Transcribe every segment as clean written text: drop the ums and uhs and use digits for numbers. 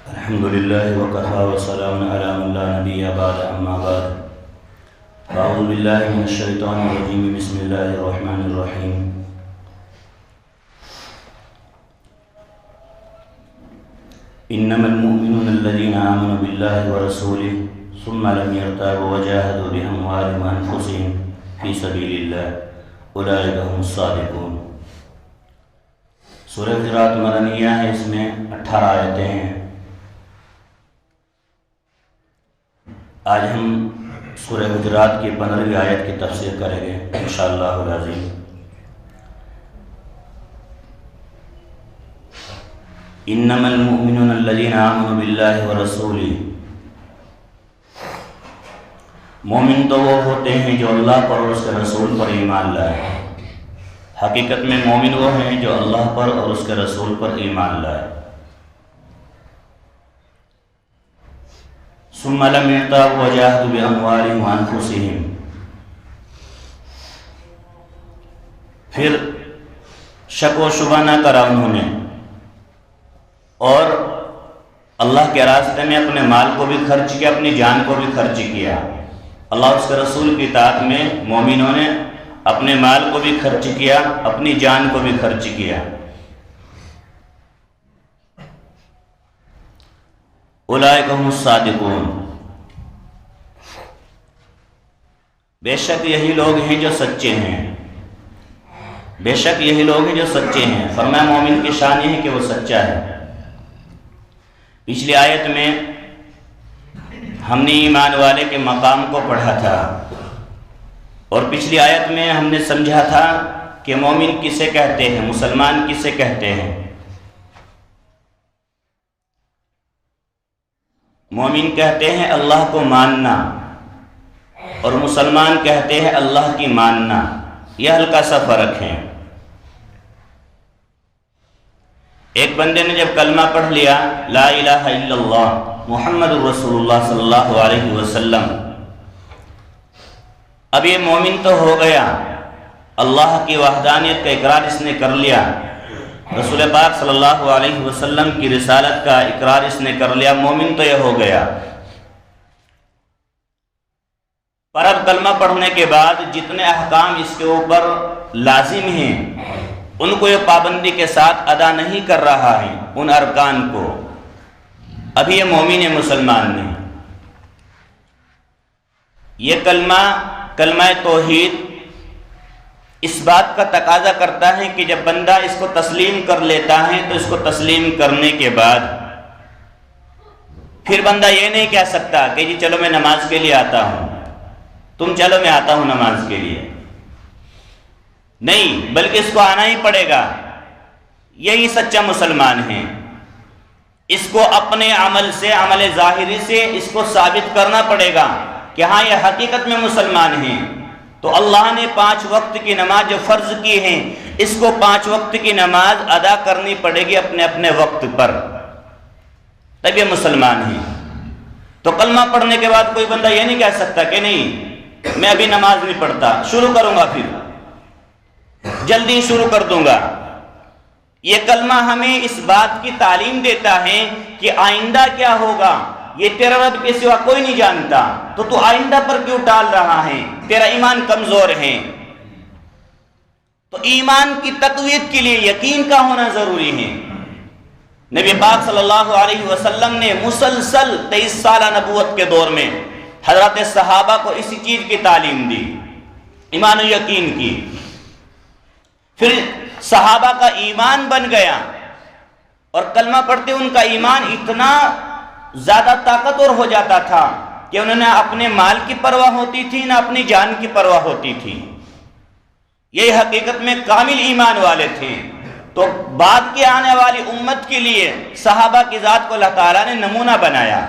الحمد لله وكفى وسلام على من لا نبي بعد أما بعد أعوذ بالله من الشيطان الرجيم بسم الله الرحمن الرحيم إنما المؤمنون الذين آمنوا بالله ورسوله ثم لم يرتابوا وجاهدوا بأموالهم وأنفسهم في سبيل الله أولئك هم الصادقون۔ سورہ حجرات مدنیہ ہے، اس میں 18 آیتیں ہیں۔ آج ہم سورہ حجرات کی 15ویں آیت کی تفسیر کریں گے انشاءاللہ العظیم۔ انما المؤمنون الذين آمنوا بالله ورسوله، مومن تو وہ ہوتے ہیں جو اللہ پر اور اس کے رسول پر ایمان لائے۔ حقیقت میں مومن وہ ہیں جو اللہ پر اور اس کے رسول پر ایمان لائے۔ ثم لم يرتابوا وجاهدوا بأموالهم وأنفسهم، پھر شک و شبہ نہ کرا انہوں نے اور اللہ کے راستے میں اپنے مال کو بھی خرچ کیا، اپنی جان کو بھی خرچ کیا۔ اللہ اس کے رسول کی اطاعت میں مومنوں نے اپنے مال کو بھی خرچ کیا، اپنی جان کو بھی خرچ کیا۔ اولئک هم الصادقون، بے شک یہی لوگ ہیں جو سچے ہیں، بے شک یہی لوگ ہیں جو سچے ہیں۔ فرمایا مومن کی شان یہ ہے کہ وہ سچا ہے۔ پچھلی آیت میں ہم نے ایمان والے کے مقام کو پڑھا تھا، اور پچھلی آیت میں ہم نے سمجھا تھا کہ مومن کسے کہتے ہیں، مسلمان کسے کہتے ہیں۔ مومن کہتے ہیں اللہ کو ماننا، اور مسلمان کہتے ہیں اللہ کی ماننا۔ یہ ہلکا سا فرق ہے۔ ایک بندے نے جب کلمہ پڑھ لیا لا الہ الا اللہ محمد رسول اللہ صلی اللہ علیہ وسلم، اب یہ مومن تو ہو گیا، اللہ کی وحدانیت کا اقرار اس نے کر لیا، رسول پاک صلی اللہ علیہ وسلم کی رسالت کا اقرار اس نے کر لیا، مومن تو یہ ہو گیا۔ پر اب کلمہ پڑھنے کے بعد جتنے احکام اس کے اوپر لازم ہیں ان کو یہ پابندی کے ساتھ ادا نہیں کر رہا ہے، ان ارکان کو، ابھی یہ مومن مسلمان نہیں۔ یہ کلمہ توحید اس بات کا تقاضا کرتا ہے کہ جب بندہ اس کو تسلیم کر لیتا ہے تو اس کو تسلیم کرنے کے بعد پھر بندہ یہ نہیں کہہ سکتا کہ جی چلو میں نماز کے لیے آتا ہوں، تم چلو میں آتا ہوں نماز کے لیے، نہیں، بلکہ اس کو آنا ہی پڑے گا۔ یہی سچا مسلمان ہے۔ اس کو اپنے عمل سے، عمل ظاہری سے اس کو ثابت کرنا پڑے گا کہ ہاں یہ حقیقت میں مسلمان ہیں۔ تو اللہ نے 5 وقت کی نماز جو فرض کی ہیں، اس کو 5 وقت کی نماز ادا کرنی پڑے گی اپنے اپنے وقت پر، تب یہ مسلمان ہیں۔ تو کلمہ پڑھنے کے بعد کوئی بندہ یہ نہیں کہہ سکتا کہ نہیں میں ابھی نماز نہیں پڑھتا، شروع کروں گا، پھر جلدی شروع کر دوں گا۔ یہ کلمہ ہمیں اس بات کی تعلیم دیتا ہے کہ آئندہ کیا ہوگا یہ تیرا رب کے سوا کوئی نہیں جانتا، تو تو آئندہ پر کیوں ٹال رہا ہے، تیرا ایمان کمزور ہے۔ تو ایمان کی تقویت کے لیے یقین کا ہونا ضروری ہے۔ نبی پاک صلی اللہ علیہ وسلم نے مسلسل 23 سالہ نبوت کے دور میں حضرات صحابہ کو اسی چیز کی تعلیم دی، ایمان و یقین کی۔ پھر صحابہ کا ایمان بن گیا، اور کلمہ پڑھتے ان کا ایمان اتنا زیادہ طاقتور ہو جاتا تھا کہ انہوں نے اپنے مال کی پرواہ ہوتی تھی نہ اپنی جان کی پرواہ ہوتی تھی۔ یہ حقیقت میں کامل ایمان والے تھے۔ تو بعد کی آنے والی امت کے لیے صحابہ کی ذات کو اللہ تعالیٰ نے نمونہ بنایا۔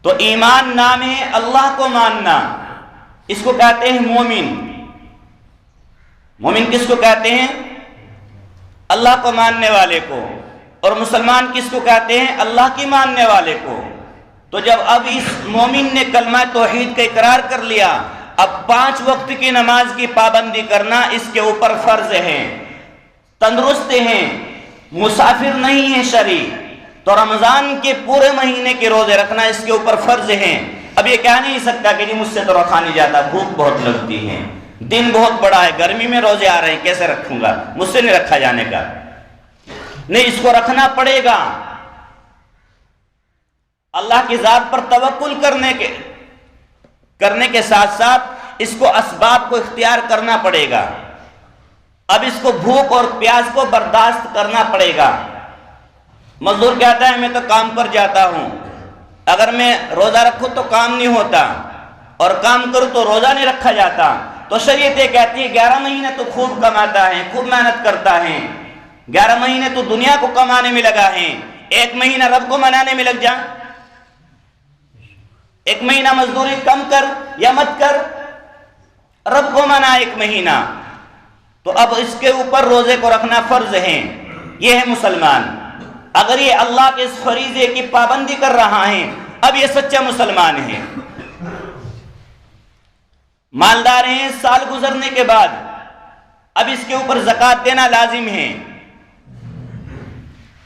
تو ایمان نام ہے اللہ کو ماننا، اس کو کہتے ہیں مومن۔ مومن کس کو کہتے ہیں؟ اللہ کو ماننے والے کو۔ اور مسلمان کس کو کہتے ہیں؟ اللہ کی ماننے والے کو۔ تو جب اب اس مومن نے کلمہ توحید کا اقرار کر لیا، اب 5 وقت کی نماز کی پابندی کرنا اس کے اوپر فرض ہے۔ تندرست ہیں، مسافر نہیں ہے شرعی، تو رمضان کے پورے مہینے کے روزے رکھنا اس کے اوپر فرض ہیں۔ اب یہ کہہ نہیں سکتا کہ جی مجھ سے تو رکھا نہیں جاتا، بھوک بہت لگتی ہے، دن بہت بڑا ہے، گرمی میں روزے آ رہے ہیں، کیسے رکھوں گا، مجھ سے نہیں رکھا جانے کا۔ نہیں، اس کو رکھنا پڑے گا۔ اللہ کی ذات پر توکل کرنے کے ساتھ ساتھ اس کو اسباب کو اختیار کرنا پڑے گا۔ اب اس کو بھوک اور پیاس کو برداشت کرنا پڑے گا۔ مزدور کہتا ہے میں تو کام پر جاتا ہوں، اگر میں روزہ رکھوں تو کام نہیں ہوتا، اور کام کروں تو روزہ نہیں رکھا جاتا، تو شریعت یہ کہتی ہے 11 مہینے تو خوب کماتا ہے، خوب محنت کرتا ہے، 11 مہینے تو دنیا کو کمانے میں لگا ہے، 1 مہینہ رب کو منانے میں لگ جا، 1 مہینہ مزدوری کم کر یا مت کر، رب کو منا 1 مہینہ۔ تو اب اس کے اوپر روزے کو رکھنا فرض ہے۔ یہ ہے مسلمان۔ اگر یہ اللہ کے اس فریضے کی پابندی کر رہا ہے، اب یہ سچا مسلمان ہے۔ مالدار ہیں، سال گزرنے کے بعد اب اس کے اوپر زکوٰۃ دینا لازم ہے۔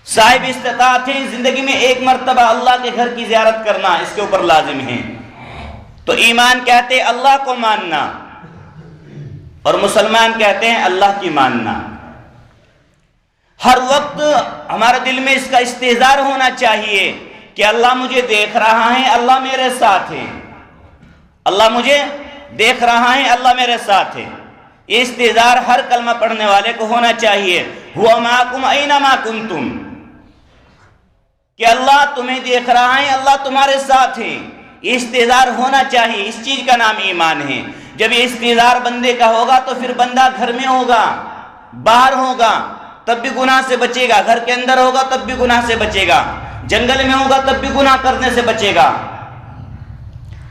صاحب استطاعت ہیں، زندگی میں 1 مرتبہ اللہ کے گھر کی زیارت کرنا اس کے اوپر لازم ہے۔ تو ایمان کہتے اللہ کو ماننا، اور مسلمان کہتے ہیں اللہ کی ماننا۔ ہر وقت ہمارے دل میں اس کا استحضار ہونا چاہیے کہ اللہ مجھے دیکھ رہا ہے، اللہ میرے ساتھ ہے، اللہ مجھے دیکھ رہا ہے، اللہ میرے ساتھ ہے۔ یہ استحضار ہر کلمہ پڑھنے والے کو ہونا چاہیے۔ ہوا معکم اینما کنتم، کہ اللہ تمہیں دیکھ رہا ہے، اللہ تمہارے ساتھ ہے۔ یہ استحضار ہونا چاہیے، اس چیز کا نام ایمان ہے۔ جب یہ استحضار بندے کا ہوگا تو پھر بندہ گھر میں ہوگا، باہر ہوگا تب بھی گناہ سے بچے گا، گھر کے اندر ہوگا تب بھی گناہ سے بچے گا، جنگل میں ہوگا تب بھی گناہ کرنے سے بچے گا،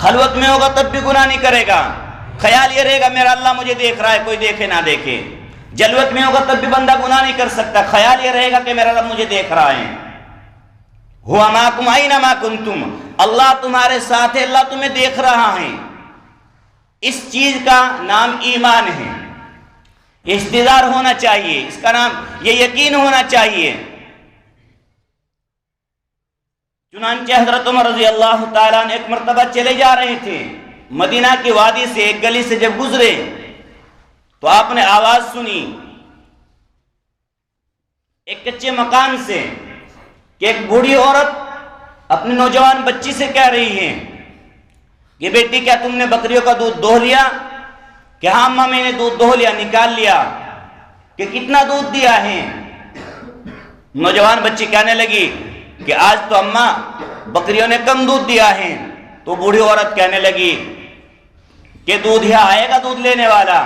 خلوت میں ہوگا تب بھی گناہ نہیں کرے گا۔ خیال یہ رہے گا میرا اللہ مجھے دیکھ رہا ہے، کوئی دیکھے نہ دیکھے۔ جلوت میں ہوگا تب بھی بندہ گناہ نہیں کر سکتا، خیال یہ رہے گا کہ میرا رب مجھے دیکھ رہا ہے۔ ہوا معکم اینما کنتم، اللہ تمہارے ساتھ ہے، اللہ تمہیں دیکھ رہا ہے۔ اس چیز کا نام ایمان ہے۔ استحضار ہونا چاہیے، اس کا نام یہ یقین ہونا چاہیے۔ چنانچہ حضرت عمر رضی اللہ تعالیٰ عنہ ایک مرتبہ چلے جا رہے تھے، مدینہ کی وادی سے ایک گلی سے جب گزرے تو آپ نے آواز سنی ایک کچے مکان سے کہ ایک بوڑھی عورت اپنی نوجوان بچی سے کہہ رہی ہے کہ بیٹی کیا تم نے بکریوں کا دودھ دوہ لیا؟ کہ ہاں اماں میں نے دودھ دوہ لیا، نکال لیا۔ کہ کتنا دودھ دیا ہے؟ نوجوان بچی کہنے لگی کہ آج تو اماں بکریوں نے کم دودھ دیا ہے۔ تو بوڑھی عورت کہنے لگی کہ دودھ یہاں آئے گا دودھ لینے والا،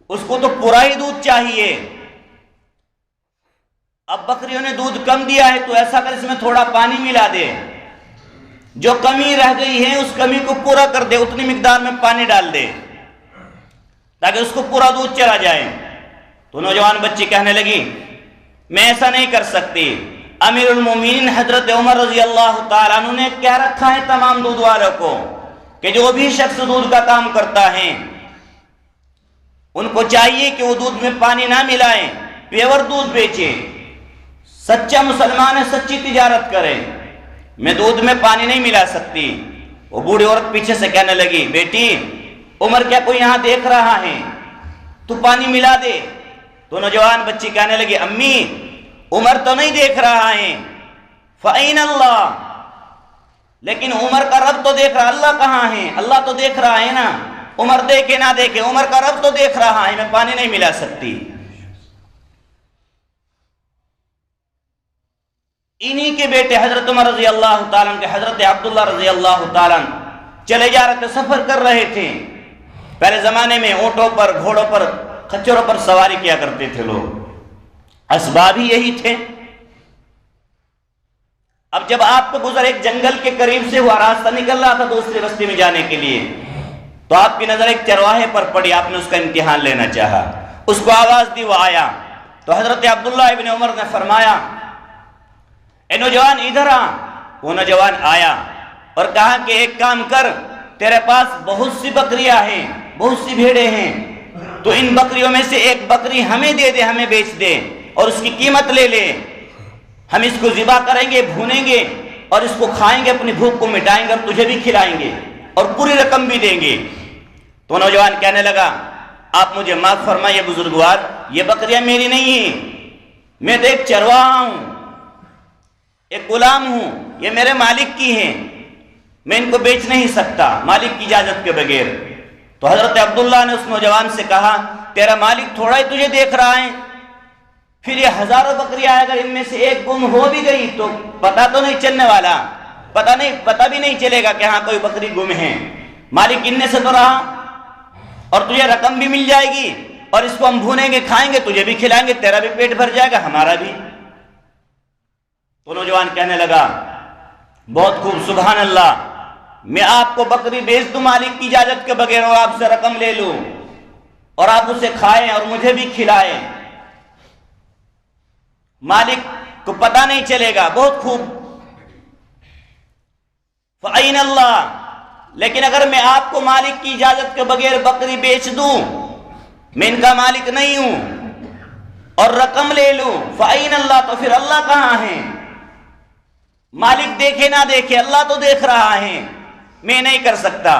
اس کو تو پورا ہی دودھ چاہیے۔ اب بکریوں نے دودھ کم دیا ہے تو ایسا کر اس میں تھوڑا پانی ملا دے، جو کمی رہ گئی ہے اس کمی کو پورا کر دے، اتنی مقدار میں پانی ڈال دے تاکہ اس کو پورا دودھ چلا جائے۔ تو نوجوان بچی کہنے لگی میں ایسا نہیں کر سکتی، امیر المومنین حضرت عمر رضی اللہ تعالیٰ عنہ نے کہہ رکھا ہے تمام دودھ والوں کو کہ جو بھی شخص دودھ کا کام کرتا ہے ان کو چاہیے کہ وہ دودھ میں پانی نہ ملائیں، پیور دودھ بیچے۔ سچا مسلمان ہے، سچی تجارت کرے، میں دودھ میں پانی نہیں ملا سکتی۔ وہ بوڑھی عورت پیچھے سے کہنے لگی بیٹی عمر کیا کوئی یہاں دیکھ رہا ہے؟ تو پانی ملا دے۔ تو نوجوان بچی کہنے لگی امی عمر تو نہیں دیکھ رہا ہے، فَأَيْنَ اللَّهُ، لیکن عمر کا رب تو دیکھ رہا، اللہ کہاں ہے؟ اللہ تو دیکھ رہا ہے نا، عمر دیکھے نہ دیکھے عمر کا رب تو دیکھ رہا ہے، میں پانی نہیں ملا سکتی۔ انہی کے بیٹے حضرت عمر رضی اللہ تعالیٰ کے حضرت عبداللہ رضی اللہ تعالیٰ چلے جا رہے تھے، سفر کر رہے تھے۔ پہلے زمانے میں اونٹوں پر، گھوڑوں پر، خچروں پر سواری کیا کرتے تھے لوگ، اسباب ہی یہی تھے۔ اب جب آپ کو گزر ایک جنگل کے قریب سے ہوا، راستہ نکل رہا تھا دوسرے راستے میں جانے کے لیے، تو آپ کی نظر ایک چرواہے پر پڑی، آپ نے اس کا امتحان لینا چاہا، اس کو آواز دی، وہ آیا۔ تو حضرت عبداللہ ابن عمر نے فرمایا اے نوجوان ادھر آ۔ وہ نوجوان آیا اور کہا کہ ایک کام کر، تیرے پاس بہت سی بکریاں ہیں، بہت سی بھیڑیں ہیں، تو ان بکریوں میں سے ایک بکری ہمیں دے دے، ہمیں بیچ دے، اور اس کی قیمت لے لے، ہم اس کو ذبح کریں گے، بھونیں گے اور اس کو کھائیں گے، اپنی بھوک کو مٹائیں گے اور تجھے بھی کھلائیں گے اور پوری رقم بھی دیں گے۔ تو نوجوان کہنے لگا آپ مجھے معاف فرمائیے بزرگوار، یہ بکریاں میری نہیں ہیں، میں تو ایک چرواہا ہوں، ایک غلام ہوں، یہ میرے مالک کی ہیں، میں ان کو بیچ نہیں سکتا مالک کی اجازت کے بغیر۔ تو حضرت عبداللہ نے اس نوجوان سے کہا تیرا مالک تھوڑا ہی تجھے دیکھ رہا ہے، پھر یہ ہزاروں بکریاں اگر ان میں سے ایک گم ہو بھی گئی تو پتہ تو نہیں چلنے والا، پتہ بھی نہیں چلے گا کہ ہاں کوئی بکری گم ہے، مالک گننے سے تو رہا، اور تجھے رقم بھی مل جائے گی اور اس کو ہم بھونیں گے، کھائیں گے، تجھے بھی کھلائیں گے، تیرا بھی پیٹ بھر جائے گا، ہمارا بھی۔ تو نوجوان کہنے لگا بہت خوب، سبحان اللہ، میں آپ کو بکری بیچ دوں مالک کی اجازت کے بغیر اور آپ سے رقم لے لوں اور آپ اسے کھائیں اور مجھے بھی کھلائیں، مالک کو پتہ نہیں چلے گا، بہت خوب۔ فَأَيْنَ اللَّهُ، لیکن اگر میں آپ کو مالک کی اجازت کے بغیر بکری بیچ دوں، میں ان کا مالک نہیں ہوں، اور رقم لے لوں، فَأَيْنَ اللَّهُ، تو پھر اللہ کہاں ہے؟ مالک دیکھے نہ دیکھے، اللہ تو دیکھ رہا ہے، میں نہیں کر سکتا۔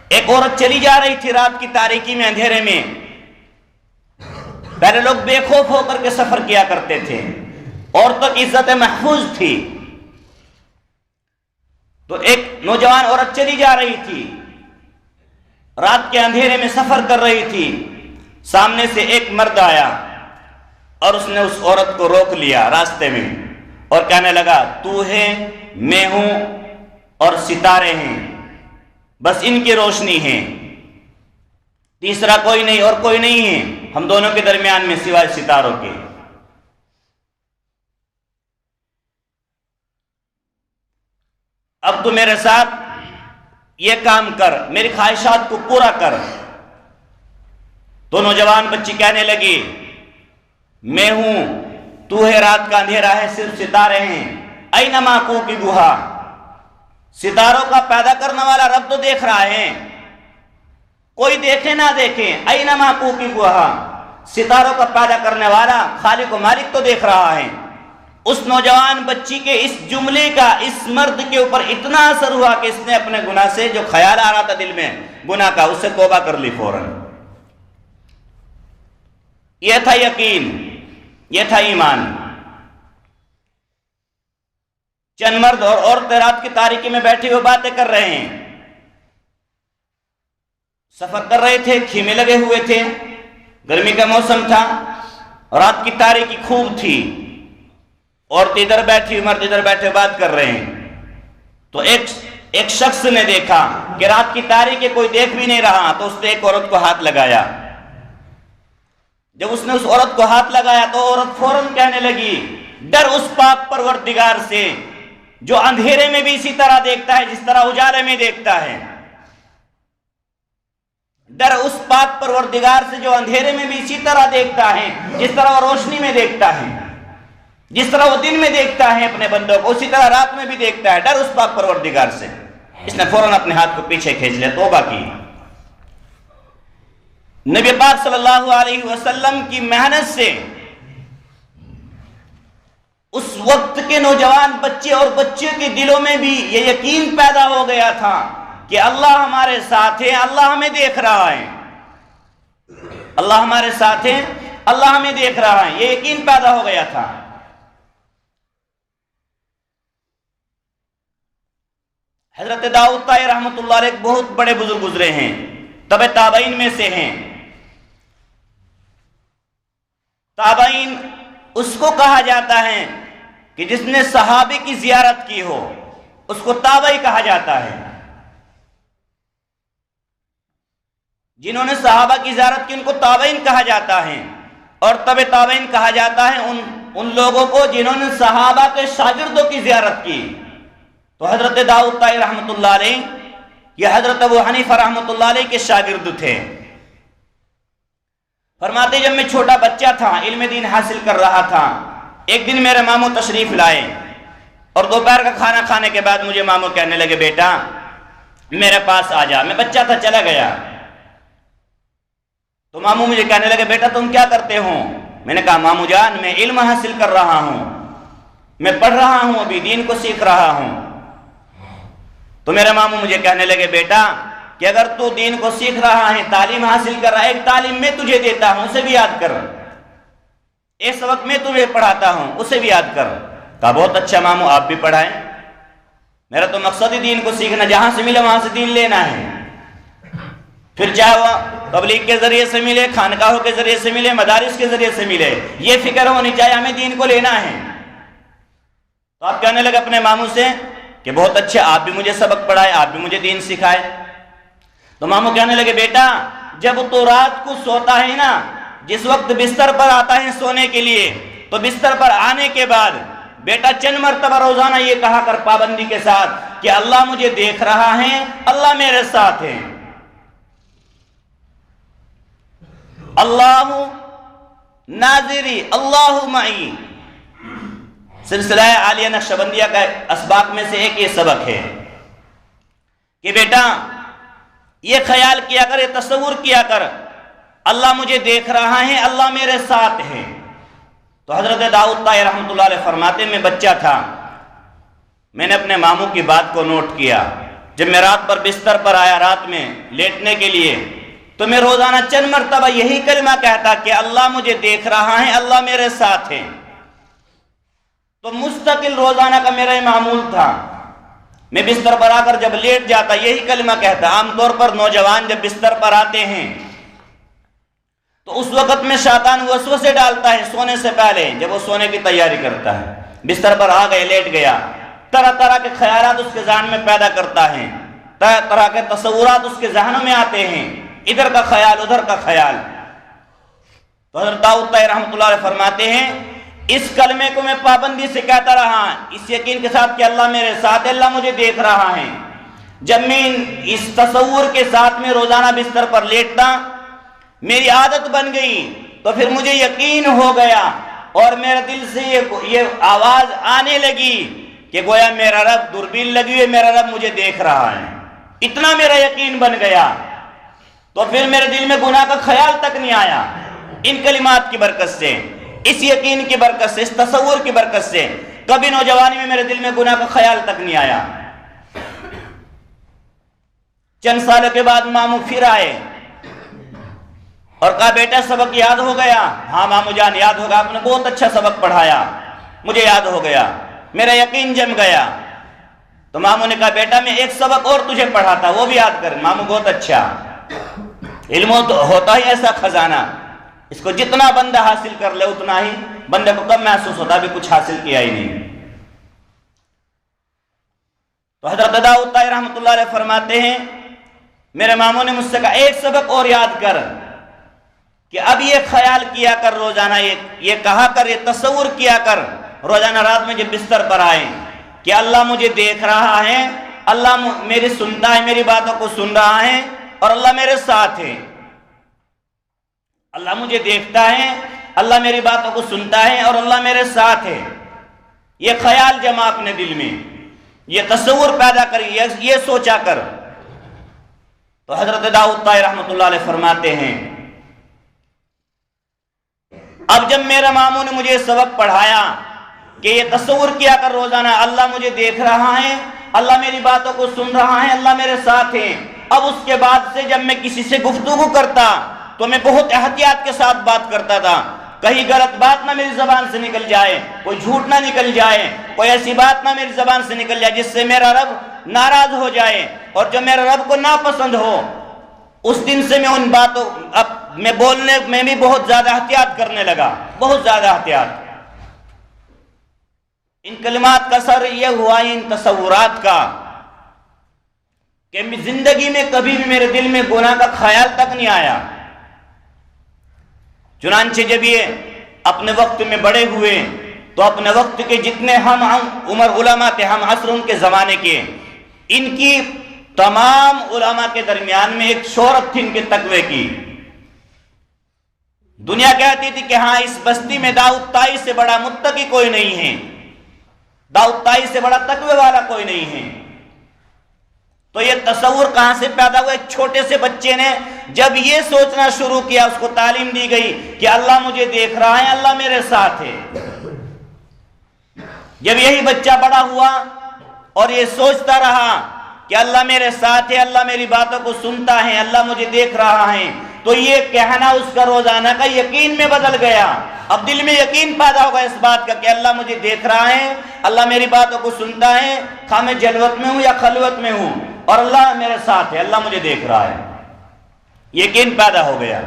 ایک عورت چلی جا رہی تھی رات کی تاریکی میں، اندھیرے میں، پہلے لوگ بے خوف ہو کر کے سفر کیا کرتے تھے، عورتوں کی عزت محفوظ تھی، تو ایک نوجوان عورت چلی جا رہی تھی، رات کے اندھیرے میں سفر کر رہی تھی، سامنے سے ایک مرد آیا اور اس نے اس عورت کو روک لیا راستے میں اور کہنے لگا تو ہے، میں ہوں اور ستارے ہیں، بس ان کی روشنی ہے، تیسرا کوئی نہیں اور کوئی نہیں ہے ہم دونوں کے درمیان میں سوائے ستاروں کے۔ اب تو میرے ساتھ یہ کام کر، میری خواہشات کو پورا کر۔ تو نوجوان بچی کہنے لگی میں ہوں، تو ہے، رات کا اندھیرا ہے، صرف ستارے ہیں، اینما کوکی گوہا، ستاروں کا پیدا کرنے والا رب تو دیکھ رہا ہے، کوئی دیکھے نہ دیکھے، اینما کوکی گوہا، ستاروں کا پیدا کرنے والا خالق و مالک تو دیکھ رہا ہے۔ اس نوجوان بچی کے اس جملے کا اس مرد کے اوپر اتنا اثر ہوا کہ اس نے اپنے گناہ سے، جو خیال آ رہا تھا دل میں گناہ کا، اس سے توبہ کر لی فوراً۔ یہ تھا یقین، یہ تھا ایمان۔ چند مرد اور عورتیں رات کی تاریکی میں بیٹھے ہوئے باتیں کر رہے ہیں، سفر کر رہے تھے، خیمے لگے ہوئے تھے، گرمی کا موسم تھا، رات کی تاریکی خوب تھی، عورت ادھر بیٹھی، مرد ادھر بیٹھے بات کر رہے ہیں۔ تو ایک شخص نے دیکھا کہ رات کی تاریکی کوئی دیکھ بھی نہیں رہا، تو اس نے ایک عورت کو ہاتھ لگایا۔ جب اس نے اس عورت کو ہاتھ لگایا تو عورت فوراً کہنے لگی ڈر اس پاک پروردگار سے جو اندھیرے میں بھی اسی طرح دیکھتا ہے جس طرح اجالے میں دیکھتا ہے، ڈر اس پاک پروردگار سے جو اندھیرے میں بھی اسی طرح دیکھتا ہے جس طرح وہ روشنی میں دیکھتا ہے، جس طرح وہ دن میں دیکھتا ہے اپنے بندوں کو اسی طرح رات میں بھی دیکھتا ہے، ڈر اس پاک پروردگار سے۔ اس نے فوراً اپنے ہاتھ کو پیچھے کھینچ لیا، توبہ کی۔ نبی پاک صلی اللہ علیہ وسلم کی محنت سے اس وقت کے نوجوان بچے اور بچے کے دلوں میں بھی یہ یقین پیدا ہو گیا تھا کہ اللہ ہمارے ساتھ ہے، اللہ ہمیں دیکھ رہا ہے، اللہ ہمارے ساتھ ہے، اللہ ہمیں دیکھ رہا ہے، یہ یقین پیدا ہو گیا تھا۔ حضرت داؤد طائی رحمۃ اللہ علیہ ایک بہت بڑے بزرگ گزرے ہیں، تبع تابعین میں سے ہیں۔ تابعین اس کو کہا جاتا ہے کہ جس نے صحابی کی زیارت کی ہو اس کو تابعی کہا جاتا ہے، جنہوں نے صحابہ کی زیارت کی ان کو تابعین کہا جاتا ہے، اور تبع تابعین کہا جاتا ہے ان لوگوں کو جنہوں نے صحابہ کے شاگردوں کی زیارت کی۔ تو حضرت داؤد طائی رحمۃ اللہ علیہ یہ حضرت ابو حنیفہ رحمۃ اللہ علیہ کے شاگرد تھے۔ فرماتے جب میں چھوٹا بچہ تھا، علم دین حاصل کر رہا تھا، ایک دن میرے ماموں تشریف لائے اور دوپہر کا کھانا کھانے کے بعد مجھے ماموں کہنے لگے بیٹا میرے پاس آ جا۔ میں بچہ تھا، چلا گیا۔ تو ماموں مجھے کہنے لگے بیٹا تم کیا کرتے ہو؟ میں نے کہا ماموں جان میں علم حاصل کر رہا ہوں، میں پڑھ رہا ہوں، ابھی دین کو سیکھ رہا ہوں۔ تو میرے ماموں مجھے کہنے لگے بیٹا کہ اگر تو دین کو سیکھ رہا ہے، تعلیم حاصل کر رہا ہے، ایک تعلیم میں تجھے دیتا ہوں اسے بھی یاد کر، اس وقت میں تجھے پڑھاتا ہوں اسے بھی یاد کر۔ کہا بہت اچھا ماموں آپ بھی پڑھائیں، میرا تو مقصد ہی دین کو سیکھنا، جہاں سے ملے وہاں سے دین لینا ہے، پھر چاہے وہ تبلیغ کے ذریعے سے ملے، خانقاہوں کے ذریعے سے ملے، مدارس کے ذریعے سے ملے، یہ فکر ہونی چاہیے ہمیں دین کو لینا ہے۔ تو آپ کہنے لگے اپنے ماموں سے کہ بہت اچھے آپ بھی مجھے سبق پڑھائے، آپ بھی مجھے دین سکھائے۔ تو ماموں کہنے لگے بیٹا جب تو رات کو سوتا ہے نا، جس وقت بستر پر آتا ہے سونے کے لیے، تو بستر پر آنے کے بعد بیٹا چند مرتبہ روزانہ یہ کہا کر پابندی کے ساتھ کہ اللہ مجھے دیکھ رہا ہے، اللہ میرے ساتھ ہے، اللہ ناظری اللہ معی۔ سلسلہ عالیہ نقشبندیہ کا اسباق میں سے ایک یہ سبق ہے کہ بیٹا یہ خیال کیا کر، یہ تصور کیا کر اللہ مجھے دیکھ رہا ہے، اللہ میرے ساتھ ہے۔ تو حضرت داؤد طائی رحمۃ اللہ علیہ فرماتے میں بچہ تھا، میں نے اپنے ماموں کی بات کو نوٹ کیا، جب میں رات پر بستر پر آیا رات میں لیٹنے کے لیے، تو میں روزانہ چند مرتبہ یہی کلمہ کہتا کہ اللہ مجھے دیکھ رہا ہے، اللہ میرے ساتھ ہے۔ تو مستقل روزانہ کا میرا یہ معمول تھا، میں بستر پر آ کر جب لیٹ جاتا یہی کلمہ کہتا۔ عام طور پر نوجوان جب بستر پر آتے ہیں تو اس وقت میں شیطان وسوسے ڈالتا ہے سونے سے پہلے، جب وہ سونے کی تیاری کرتا ہے، بستر پر آ گئے لیٹ گیا، طرح طرح کے خیالات اس کے ذہن میں پیدا کرتا ہے، طرح طرح کے تصورات اس کے ذہنوں میں آتے ہیں، ادھر کا خیال ادھر کا خیال۔ تو حضرت داؤد طائی رحمۃ اللہ علیہ فرماتے ہیں اس کلمے کو میں پابندی سے کہتا رہا، اس یقین کے ساتھ کہ اللہ میرے ساتھ ہے، اللہ مجھے دیکھ رہا ہے۔ جب میں اس تصور کے ساتھ میں روزانہ بستر پر لیٹتا، میری عادت بن گئی، تو پھر مجھے یقین ہو گیا اور میرے دل سے یہ آواز آنے لگی کہ گویا میرا رب دوربین لگی ہوئی، میرا رب مجھے دیکھ رہا ہے، اتنا میرا یقین بن گیا۔ تو پھر میرے دل میں گناہ کا خیال تک نہیں آیا، ان کلمات کی برکت سے، اس یقین کی برکت سے، اس تصور کی برکت سے کبھی نوجوانی میں میرے دل میں گناہ کا خیال تک نہیں آیا۔ چند سالوں کے بعد ماموں پھر آئے اور کہا بیٹا سبق یاد ہو گیا؟ ہاں ماموں جان یاد ہوگا، آپ نے بہت اچھا سبق پڑھایا، مجھے یاد ہو گیا، میرا یقین جم گیا۔ تو ماموں نے کہا بیٹا میں ایک سبق اور تجھے پڑھاتا، وہ بھی یاد کر۔ ماموں بہت اچھا، علم ہوتا ہی ایسا خزانہ، اس کو جتنا بندہ حاصل کر لے اتنا ہی بندے کو کم محسوس ہوتا، بھی کچھ حاصل کیا ہی نہیں۔ تو حضرت داؤد طائی رحمۃ اللہ علیہ فرماتے ہیں میرے ماموں نے مجھ سے کہا ایک سبق اور یاد کر کہ اب یہ خیال کیا کر روزانہ، یہ کہا کر، یہ تصور کیا کر روزانہ رات میں جب بستر پر آئے کہ اللہ مجھے دیکھ رہا ہے، اللہ میری سنتا ہے، میری باتوں کو سن رہا ہے، اور اللہ میرے ساتھ ہے۔ اللہ مجھے دیکھتا ہے، اللہ میری باتوں کو سنتا ہے، اور اللہ میرے ساتھ ہے۔ یہ خیال جمع اپنے دل میں، یہ تصور پیدا کر، یہ سوچا کر۔ تو حضرت داؤد طائی رحمۃ اللہ علیہ فرماتے ہیں اب جب میرے ماموں نے مجھے سبق پڑھایا کہ یہ تصور کیا کر روزانہ اللہ مجھے دیکھ رہا ہے، اللہ میری باتوں کو سن رہا ہے، اللہ میرے ساتھ ہے، اب اس کے بعد سے جب میں کسی سے گفتگو کرتا تو میں بہت احتیاط کے ساتھ بات کرتا تھا، کہیں غلط بات نہ میری زبان سے نکل جائے، کوئی جھوٹ نہ نکل جائے، کوئی ایسی بات نہ میری زبان سے نکل جائے جس سے میرا رب ناراض ہو جائے، اور جو میرا رب کو ناپسند ہو۔ اس دن سے میں ان باتوں میں بولنے میں بھی بہت زیادہ احتیاط کرنے لگا، بہت زیادہ احتیاط۔ ان کلمات کا سر یہ ہوا ان تصورات کا کہ زندگی میں کبھی بھی میرے دل میں گناہ کا خیال تک نہیں آیا۔ چنانچہ جب یہ اپنے وقت میں بڑے ہوئے تو اپنے وقت کے جتنے ہم عمر علماء تھے، ہم عصر ان کے زمانے کے، ان کی تمام علماء کے درمیان میں ایک شہرت تھی ان کے تقوی کی۔ دنیا کہتی تھی کہ ہاں اس بستی میں داؤد طائی سے بڑا متقی کوئی نہیں ہے، داؤد طائی سے بڑا تقوی والا کوئی نہیں ہے۔ تو یہ تصور کہاں سے پیدا ہوا؟ ایک چھوٹے سے بچے نے جب یہ سوچنا شروع کیا، اس کو تعلیم دی گئی کہ اللہ مجھے دیکھ رہا ہے، اللہ میرے ساتھ ہے۔ جب یہی بچہ بڑا ہوا اور یہ سوچتا رہا کہ اللہ میرے ساتھ ہے، اللہ میری باتوں کو سنتا ہے، اللہ مجھے دیکھ رہا ہے، تو یہ کہنا اس کا روزانہ کا یقین میں بدل گیا۔ اب دل میں یقین پیدا ہوگا اس بات کا کہ اللہ مجھے دیکھ رہا ہے، اللہ میری باتوں کو سنتا ہے، خواہ میں جلوت میں ہوں یا خلوت میں ہوں، اور اللہ میرے ساتھ ہے، اللہ مجھے دیکھ رہا ہے۔ یقین پیدا ہو گیا۔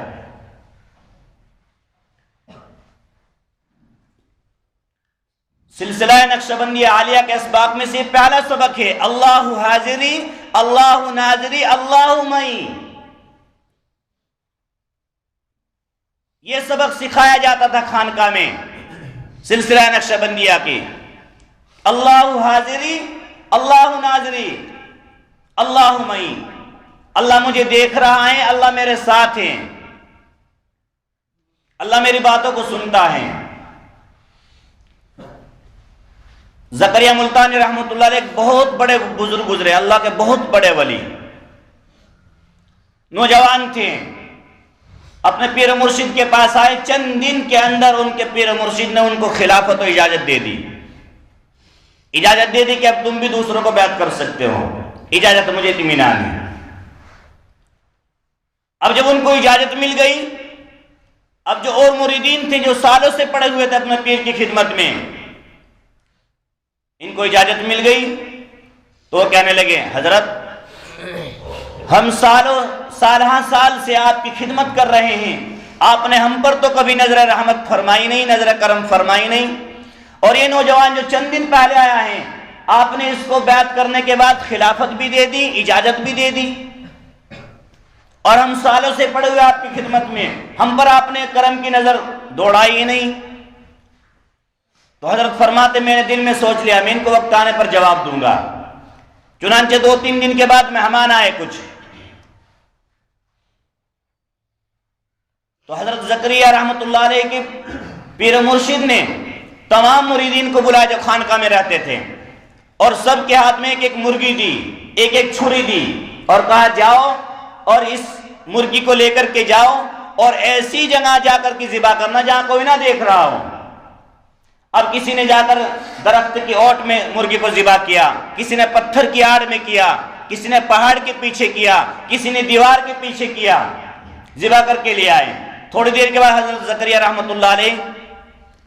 سلسلہ نقشبندی عالیہ کے اسباق میں سے پہلا سبق ہے اللہ حاضری، اللہ ناظری، اللہ معی۔ یہ سبق سکھایا جاتا تھا خانقاہ میں سلسلہ نقشبندیہ کی۔ اللہ حاضری، اللہ ناظری، اللہ معی۔ اللہ مجھے دیکھ رہا ہے، اللہ میرے ساتھ ہے، اللہ میری باتوں کو سنتا ہے۔ زکریا ملتانی رحمۃ اللہ علیہ ایک بہت بڑے بزرگ گزرے، اللہ کے بہت بڑے ولی، نوجوان تھے، اپنے پیر مرشد کے پاس آئے، چند دن کے اندر ان کے پیر مرشد نے ان کو خلافت و اجازت دے دی، اجازت دے دی کہ اب تم بھی دوسروں کو بیعت کر سکتے ہو، اجازت، مجھے اطمینان ہے۔ اب جب ان کو اجازت مل گئی، اب جو اور مریدین تھے جو سالوں سے پڑے ہوئے تھے اپنے پیر کی خدمت میں، ان کو اجازت مل گئی تو وہ کہنے لگے حضرت ہم سال سے آپ کی خدمت کر رہے ہیں، آپ نے ہم پر تو کبھی نظر رحمت فرمائی نہیں، نظر کرم فرمائی نہیں، اور یہ نوجوان جو چند دن پہلے آیا ہے آپ نے اس کو بیعت کرنے کے بعد خلافت بھی دے دی، اجازت بھی دے دی، اور ہم سالوں سے پڑے ہوئے آپ کی خدمت میں، ہم پر آپ نے کرم کی نظر دوڑائی نہیں۔ تو حضرت فرماتے میں نے دل میں سوچ لیا میں ان کو وقت آنے پر جواب دوں گا۔ چنانچہ 2-3 دن کے بعد مہمان آئے کچھ، تو حضرت زکریا رحمۃ اللہ علیہ کے پیر مرشد نے تمام مریدین کو بلایا جو خانقاہ میں رہتے تھے، اور سب کے ہاتھ میں ایک ایک مرغی دی، ایک ایک چھری دی، اور کہا جاؤ اور اس مرغی کو لے کر کے جاؤ اور ایسی جگہ جا کر کے ذبح کرنا جہاں کوئی نہ دیکھ رہا ہو۔ اب کسی نے جا کر درخت کی اوٹ میں مرغی کو ذبح کیا، کسی نے پتھر کی آڑ میں کیا، کسی نے پہاڑ کے پیچھے کیا، کسی نے دیوار کے پیچھے کیا، ذبح کر کے لے آئے۔ تھوڑی دیر کے بعد حضرت زکریا رحمۃ اللہ علیہ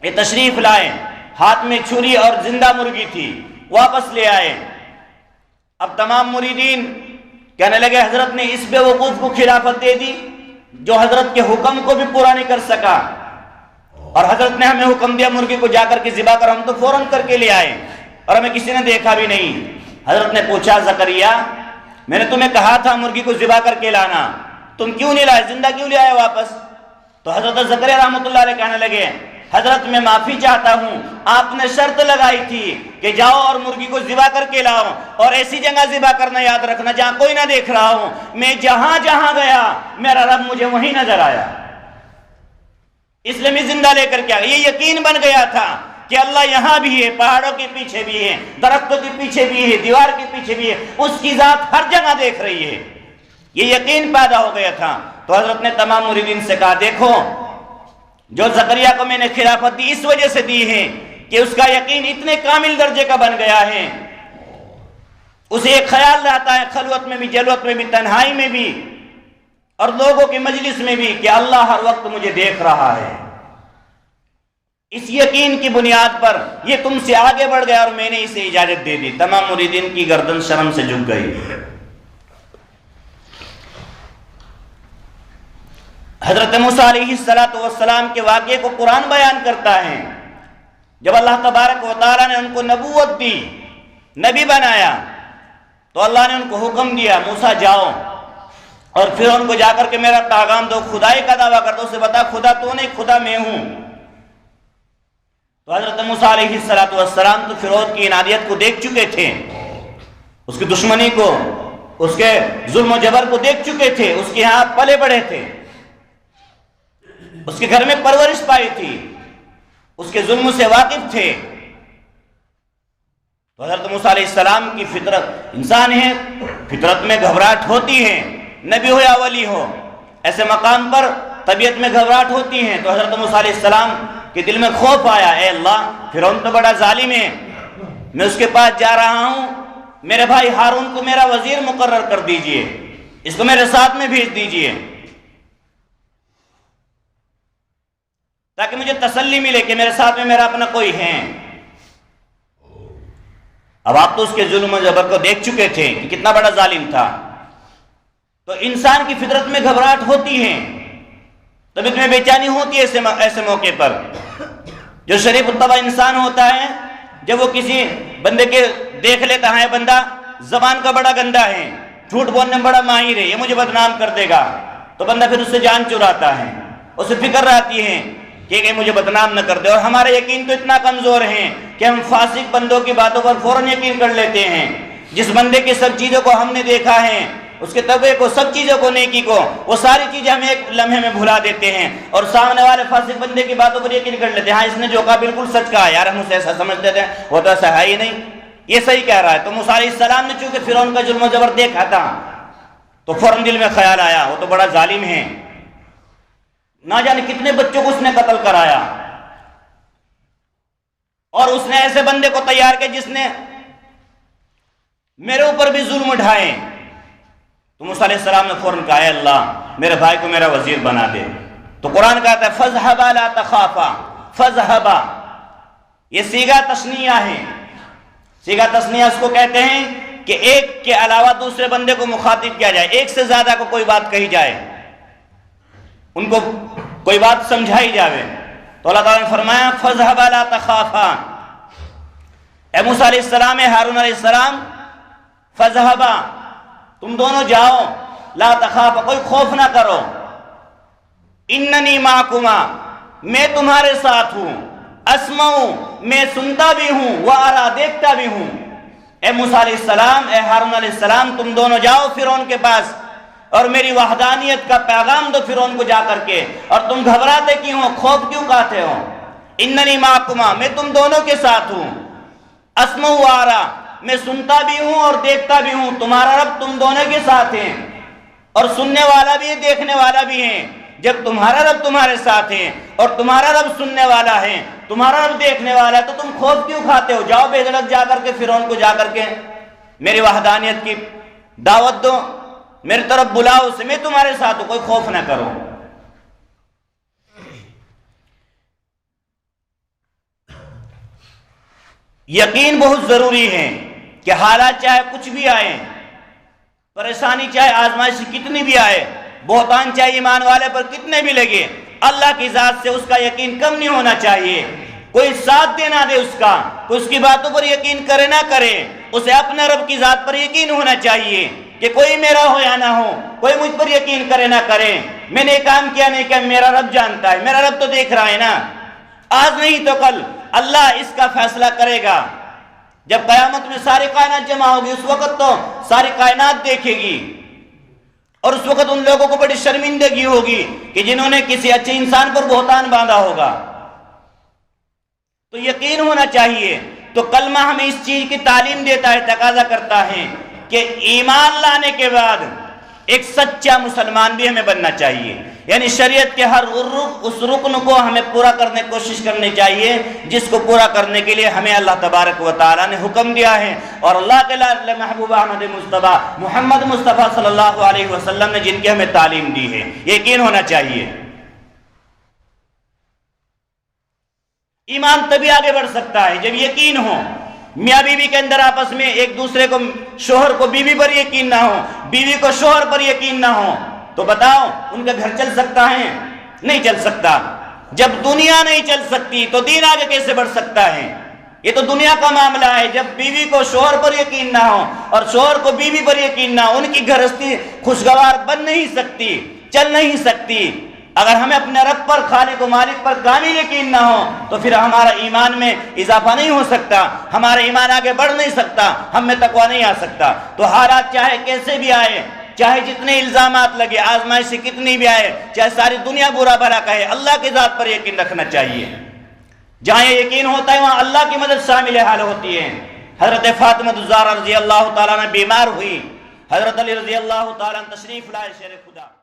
یہ تشریف لائے، ہاتھ میں چھری اور زندہ مرغی تھی، واپس لے آئے۔ اب تمام مریدین کہنے لگے حضرت نے اس بے وقوف کو خلافت دے دی جو حضرت کے حکم کو بھی پورا نہیں کر سکا، اور حضرت نے ہمیں حکم دیا مرغی کو جا کر کے ذبح کر، ہم تو فوراً کر کے لے آئے اور ہمیں کسی نے دیکھا بھی نہیں۔ حضرت نے پوچھا زکریا میں نے تمہیں کہا تھا مرغی کو ذبح کر کے لانا، تم کیوں نہیں لائے، زندہ کیوں لے آئے واپس؟ تو حضرت زکریا رحمۃ اللہ علیہ کہنے لگے حضرت میں معافی چاہتا ہوں، آپ نے شرط لگائی تھی کہ جاؤ اور مرغی کو ذبح کر کے لاؤ، اور ایسی جگہ ذبح کرنا یاد رکھنا جہاں کوئی نہ دیکھ رہا ہوں۔ میں جہاں جہاں گیا میرا رب مجھے وہیں نظر آیا، اس لیے میں زندہ لے کر کے آیا۔ یہ یقین بن گیا تھا کہ اللہ یہاں بھی ہے، پہاڑوں کے پیچھے بھی ہے، درختوں کے پیچھے بھی ہے، دیوار کے پیچھے بھی ہے، اس کی ذات ہر جگہ دیکھ رہی ہے، یہ یقین پیدا ہو گیا تھا۔ تو حضرت نے تمام مریدین سے کہا دیکھو جو زکریا کو میں نے خلافت دی اس وجہ سے دی ہے کہ اس کا یقین اتنے کامل درجے کا بن گیا ہے، اسے ایک خیال رہتا ہے خلوت میں بھی، جلوت میں بھی، تنہائی میں بھی، اور لوگوں کی مجلس میں بھی کہ اللہ ہر وقت مجھے دیکھ رہا ہے۔ اس یقین کی بنیاد پر یہ تم سے آگے بڑھ گیا اور میں نے اسے اجازت دے دی۔ تمام مریدین کی گردن شرم سے جھک گئی۔ حضرت موسیٰ علیہ السلام کے واقعے کو قرآن بیان کرتا ہے، جب اللہ تبارک و تعالیٰ نے ان کو نبوت دی، نبی بنایا، تو اللہ نے ان کو حکم دیا موسیٰ جاؤ اور پھر ان کو جا کر کے میرا پیغام دو، خدائی کا دعویٰ کر دو، اسے بتا خدا تو نہیں، خدا میں ہوں۔ تو حضرت موسیٰ علیہ السلام تو فرعون کی انادیت کو دیکھ چکے تھے، اس کی دشمنی کو، اس کے ظلم و جبر کو دیکھ چکے تھے، اس کے ہاں پلے بڑھے تھے، اس کے گھر میں پرورش پائی تھی، اس کے ظلم سے واقف تھے۔ تو حضرت موسیٰ علیہ السلام کی فطرت، انسان ہے، فطرت میں گھبراہٹ ہوتی ہے، نبی ہو یا ولی ہو، ایسے مقام پر طبیعت میں گھبراہٹ ہوتی ہے۔ تو حضرت موسیٰ علیہ السلام کے دل میں خوف آیا، اے اللہ، فرعون تو بڑا ظالم ہے، میں اس کے پاس جا رہا ہوں، میرے بھائی ہارون کو میرا وزیر مقرر کر دیجئے، اس کو میرے ساتھ میں بھیج دیجئے، تاکہ مجھے تسلی ملے کہ میرے ساتھ میں میرا اپنا کوئی ہے۔ اب آپ تو اس کے ظلم و جبر کو دیکھ چکے تھے کہ کتنا بڑا ظالم تھا۔ تو انسان کی فطرت میں گھبراہٹ ہوتی ہے، طبیعت میں بے چینی ہوتی ہے ایسے موقع پر۔ جو شریف الطبع انسان ہوتا ہے، جب وہ کسی بندے کے دیکھ لیتا ہے بندہ زبان کا بڑا گندا ہے، جھوٹ بولنے میں بڑا ماہر ہے، یہ مجھے بدنام کر دے گا، تو بندہ پھر اس سے جان چراتا ہے، اسے فکر رہتی ہے کہ مجھے بدنام نہ کر دے۔ اور ہمارا یقین تو اتنا کمزور ہے کہ ہم فاسق بندوں کی باتوں پر فوراً یقین کر لیتے ہیں۔ جس بندے کی سب چیزوں کو ہم نے دیکھا ہے، اس کے طبع کو، سب چیزوں کو، نیکی کو، وہ ساری چیزیں ہم ایک لمحے میں بھلا دیتے ہیں اور سامنے والے فاسق بندے کی باتوں پر یقین کر لیتے ہیں۔ ہاں اس نے جو کہا بالکل سچ کہا، یار ہم اسے ایسا سمجھتے تھے، وہ تو ایسا ہے ہی نہیں، یہ صحیح کہہ رہا ہے۔ تو موسیٰ علیہ السلام نے چونکہ فرعون کا ظلم و جبر دیکھا تھا تو فوراً دل میں خیال آیا، وہ تو بڑا ظالم ہے، نہ جانے کتنے بچوں کو اس نے قتل کرایا، اور اس نے ایسے بندے کو تیار کیا جس نے میرے اوپر بھی ظلم اٹھائے۔ تو موسیٰ علیہ السلام نے فوراً کہا، اے اللہ میرے بھائی کو میرا وزیر بنا دے۔ تو قرآن کہتا ہے فَاذْهَبَا لَا تَخَافَا، فَاذْهَبَا، یہ صیغہ تثنیہ ہے۔ صیغہ تثنیہ اس کو کہتے ہیں کہ ایک کے علاوہ دوسرے بندے کو مخاطب کیا جائے، ایک سے زیادہ کو کوئی بات کہی جائے، ان کو کوئی بات سمجھائی جاوے۔ تو اللہ تعالیٰ نے فرمایا فَاذْهَبَا لَا تَخَافَا، اے موسیٰ علیہ السلام، اے ہارون علیہ السلام، فَاذْهَبَا، تم دونوں جاؤ، لا تخافا، کوئی خوف نہ کرو، اننی معکما، میں تمہارے ساتھ ہوں، اسمعو، میں سنتا بھی ہوں، وارا، دیکھتا بھی ہوں۔ اے موسیٰ علیہ السلام، اے ہارون علیہ السلام، تم دونوں جاؤ فرعون کے پاس اور میری وحدانیت کا پیغام دو فرعون کو جا کر کے، اور تم گھبراتے کیوں ہو، خوف کیوں کھاتے ہو؟ اننی معکما، میں تم دونوں کے ساتھ ہوں، اسمعو وارا، میں سنتا بھی ہوں اور دیکھتا بھی ہوں، تمہارا رب تم دونوں کے ساتھ ہیں، اور سننے والا بھی ہے، دیکھنے والا بھی ہے۔ جب تمہارا رب تمہارے ساتھ ہے اور تمہارا رب سننے والا ہے، تمہارا رب دیکھنے والا ہے، تو تم خوف کیوں کھاتے ہو؟ جاؤ بے دھڑک جا کر کے فرعون کو جا کر کے میری وحدانیت کی دعوت دو، میری طرف بلاؤ اسے، میں تمہارے ساتھ ہوں، کوئی خوف نہ کرو۔ یقین بہت ضروری ہے کہ حالات چاہے کچھ بھی آئے، پریشانی چاہے آزمائش کتنی بھی آئے، بہتان چاہے ایمان والے پر کتنے بھی لگے، اللہ کی ذات سے اس کا یقین کم نہیں ہونا چاہیے۔ کوئی ساتھ دے نہ دے اس کا، کوئی اس کی باتوں پر یقین کرے نہ کرے، اسے اپنے رب کی ذات پر یقین ہونا چاہیے کہ کوئی میرا ہو یا نہ ہو، کوئی مجھ پر یقین کرے نہ کرے، میں نے کام کیا نہیں کیا، میرا رب جانتا ہے، میرا رب تو دیکھ رہا ہے نا، آج نہیں تو کل اللہ اس کا فیصلہ کرے گا۔ جب قیامت میں ساری کائنات جمع ہوگی، اس وقت تو ساری کائنات دیکھے گی، اور اس وقت ان لوگوں کو بڑی شرمندگی ہوگی کہ جنہوں نے کسی اچھے انسان پر بہتان باندھا ہوگا۔ تو یقین ہونا چاہیے۔ تو کلمہ ہمیں اس چیز کی تعلیم دیتا ہے، تقاضا کرتا ہے کہ ایمان لانے کے بعد ایک سچا مسلمان بھی ہمیں بننا چاہیے، یعنی شریعت کے ہر اس رکن کو ہمیں پورا کرنے کی کوشش کرنی چاہیے جس کو پورا کرنے کے لیے ہمیں اللہ تبارک و تعالیٰ نے حکم دیا ہے، اور اللہ کے لائق محبوب احمد مصطفیٰ محمد مصطفیٰ صلی اللہ علیہ وسلم نے جن کی ہمیں تعلیم دی ہے، یقین ہونا چاہیے۔ ایمان تبھی آگے بڑھ سکتا ہے جب یقین ہو۔ میاں بیوی کے اندر آپس میں ایک دوسرے کو، شوہر کو بیوی پر یقین نہ ہو، بیوی کو شوہر پر یقین نہ ہو، تو بتاؤ ان کا گھر چل سکتا ہے؟ نہیں چل سکتا۔ جب دنیا نہیں چل سکتی تو دین آگے کیسے بڑھ سکتا ہے؟ یہ تو دنیا کا معاملہ ہے۔ جب بیوی کو شوہر پر یقین نہ ہو اور شوہر کو بیوی پر یقین نہ ہو، ان کی گھرستی خوشگوار بن نہیں سکتی، چل نہیں سکتی۔ اگر ہمیں اپنے رب پر، خالق و مالک پر کامل یقین نہ ہو تو پھر ہمارا ایمان میں اضافہ نہیں ہو سکتا، ہمارا ایمان آگے بڑھ نہیں سکتا، ہم میں تقویٰ نہیں آ سکتا۔ تو حالات چاہے کیسے بھی آئے، چاہے جتنے الزامات لگے، آزمائش کتنی بھی آئے، چاہے ساری دنیا برا بھلا کہے، اللہ کی ذات پر یقین رکھنا چاہیے۔ جہاں یہ یقین ہوتا ہے وہاں اللہ کی مدد شامل حال ہوتی ہے۔ حضرت فاطمہ الزہرا رضی اللہ تعالیٰ عنہ بیمار ہوئی، حضرت علی رضی اللہ تعالیٰ عنہ تشریف لائے شہر خدا۔